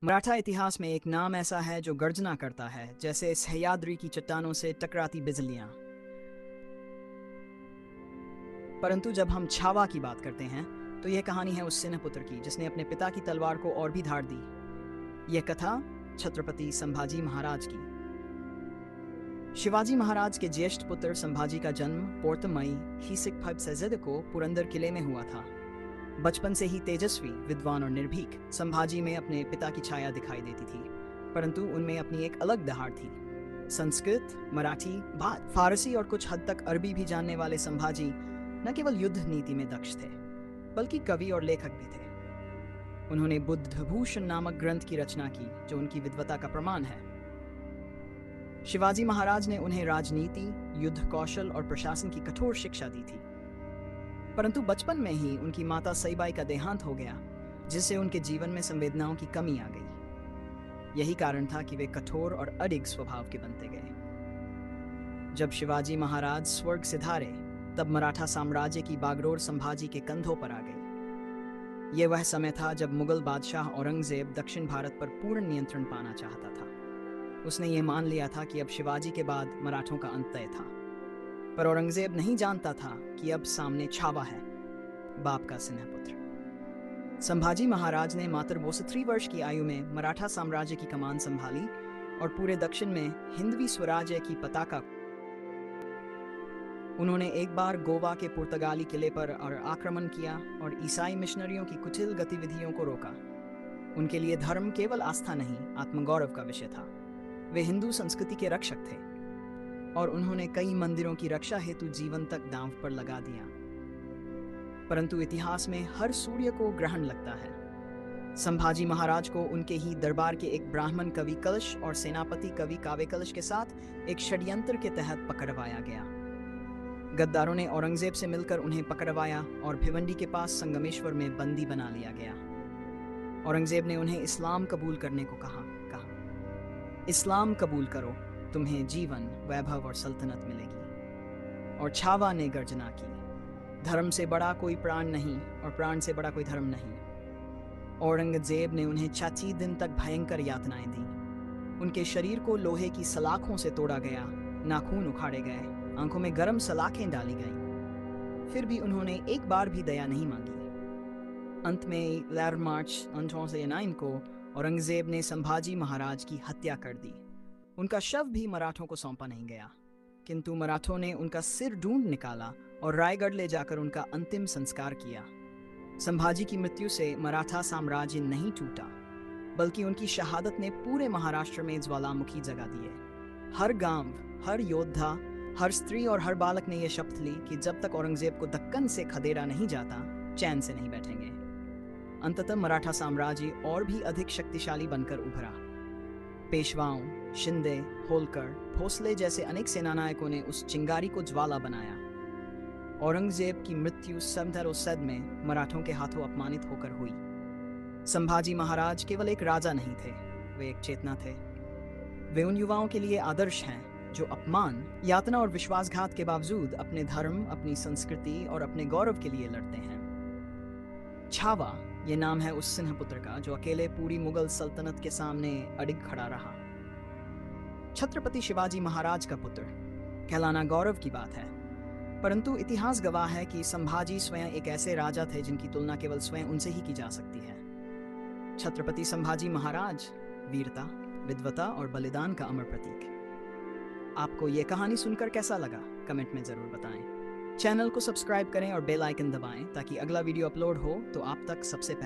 मराठा इतिहास में एक नाम ऐसा है जो गर्जना करता है जैसे सह्याद्री की चट्टानों से टकराती बिजलियां। परंतु जब हम छावा की बात करते हैं तो यह कहानी है उस सिन्ह पुत्र की जिसने अपने पिता की तलवार को और भी धार दी। यह कथा छत्रपति संभाजी महाराज की। शिवाजी महाराज के ज्येष्ठ पुत्र संभाजी का जन्म पोर्तमई हिसिक फबसेजद को पुरंदर किले में हुआ था। बचपन से ही तेजस्वी, विद्वान और निर्भीक संभाजी में अपने पिता की छाया दिखाई देती थी, परंतु उनमें अपनी एक अलग दहाड़ थी। संस्कृत, मराठी, फारसी और कुछ हद तक अरबी भी जानने वाले संभाजी न केवल युद्ध नीति में दक्ष थे, बल्कि कवि और लेखक भी थे। उन्होंने बुद्धभूषण नामक ग्रंथ की रचना की, जो उनकी विद्वता का प्रमाण है। शिवाजी महाराज ने उन्हें राजनीति, युद्ध कौशल और प्रशासन की कठोर शिक्षा दी थी। परंतु बचपन में ही उनकी माता सईबाई का देहांत हो गया, जिससे उनके जीवन में संवेदनाओं की कमी आ गई। यही कारण था कि वे कठोर और अडिग स्वभाव के बनते गए। जब शिवाजी महाराज स्वर्ग सिधारे, तब मराठा साम्राज्य की बागडोर संभाजी के कंधों पर आ गई। यह वह समय था जब मुगल बादशाह औरंगजेब दक्षिण भारत पर पूर्ण नियंत्रण पाना चाहता था। उसने ये मान लिया था कि अब शिवाजी के बाद मराठों का अंत तय था। पर औरंगजेब नहीं जानता था कि अब सामने छावा है, बाप का सिन्ह पुत्र। संभाजी महाराज ने मात्र 62 वर्ष की आयु में मराठा साम्राज्य की कमान संभाली और पूरे दक्षिण में हिंदवी स्वराज्य की पताका। उन्होंने एक बार गोवा के पुर्तगाली किले पर आक्रमण किया और ईसाई मिशनरियों की कुटिल गतिविधियों को रोका। उनके लिए धर्म केवल आस्था नहीं, आत्मगौरव का विषय था। वे हिंदू संस्कृति के रक्षक थे और उन्होंने कई मंदिरों की रक्षा हेतु जीवन तक दांव पर लगा दिया। परंतु इतिहास में हर सूर्य को ग्रहण लगता है। संभाजी महाराज को उनके ही दरबार के एक ब्राह्मण कवि कलश और सेनापति कवि काव्य कलश के साथ एक षड्यंत्र के तहत पकड़वाया गया। गद्दारों ने औरंगजेब से मिलकर उन्हें पकड़वाया और भिवंडी के पास संगमेश्वर में बंदी बना लिया गया। औरंगजेब ने उन्हें इस्लाम कबूल करने को कहा। इस्लाम कबूल करो, तुम्हें जीवन, वैभव और सल्तनत मिलेगी। और छावा ने गर्जना की, धर्म से बड़ा कोई प्राण नहीं और प्राण से बड़ा कोई धर्म नहीं। औरंगजेब ने उन्हें 36 दिन तक भयंकर यातनाएं दी। उनके शरीर को लोहे की सलाखों से तोड़ा गया, नाखून उखाड़े गए, आंखों में गर्म सलाखें डाली गईं। फिर भी उन्होंने एक बार भी दया नहीं मांगी। अंत में 11 मार्च 1809 को औरंगजेब ने संभाजी महाराज की हत्या कर दी। उनका शव भी मराठों को सौंपा नहीं गया, किंतु मराठों ने उनका सिर ढूंढ निकाला और रायगढ़ ले जाकर उनका अंतिम संस्कार किया। संभाजी की मृत्यु से मराठा साम्राज्य नहीं टूटा, बल्कि उनकी शहादत ने पूरे महाराष्ट्र में ज्वालामुखी जगा दिए। हर गांव, हर योद्धा, हर स्त्री और हर बालक ने यह शपथ ली कि जब तक औरंगजेब को दक्कन से खदेड़ा नहीं जाता, चैन से नहीं बैठेंगे। अंततः मराठा साम्राज्य और भी अधिक शक्तिशाली बनकर उभरा। पेशवाओं, शिंदे, होलकर, भोसले जैसे अनेक सेनानायकों ने उस चिंगारी को ज्वाला बनाया। औरंगजेब की मृत्यु 1707 में मराठों के हाथों अपमानित होकर हुई। संभाजी महाराज केवल एक राजा नहीं थे, वे एक चेतना थे। वे उन युवाओं के लिए आदर्श हैं जो अपमान, यातना और विश्वासघात के बावजूद अपने धर्म, अपनी संस्कृति और अपने गौरव के लिए लड़ते हैं। छावा ये नाम है उस सिन्ह पुत्र का जो अकेले पूरी मुगल सल्तनत के सामने अडिग खड़ा रहा। छत्रपति शिवाजी महाराज का पुत्र कहलाना गौरव की बात है, परंतु इतिहास गवाह है कि संभाजी स्वयं एक ऐसे राजा थे जिनकी तुलना केवल स्वयं उनसे ही की जा सकती है। छत्रपति संभाजी महाराज वीरता, विद्वता और बलिदान का अमर प्रतीक। आपको यह कहानी सुनकर कैसा लगा, कमेंट में जरूर बताएं। चैनल को सब्सक्राइब करें और बेल आइकन दबाएं ताकि अगला वीडियो अपलोड हो तो आप तक सबसे पहले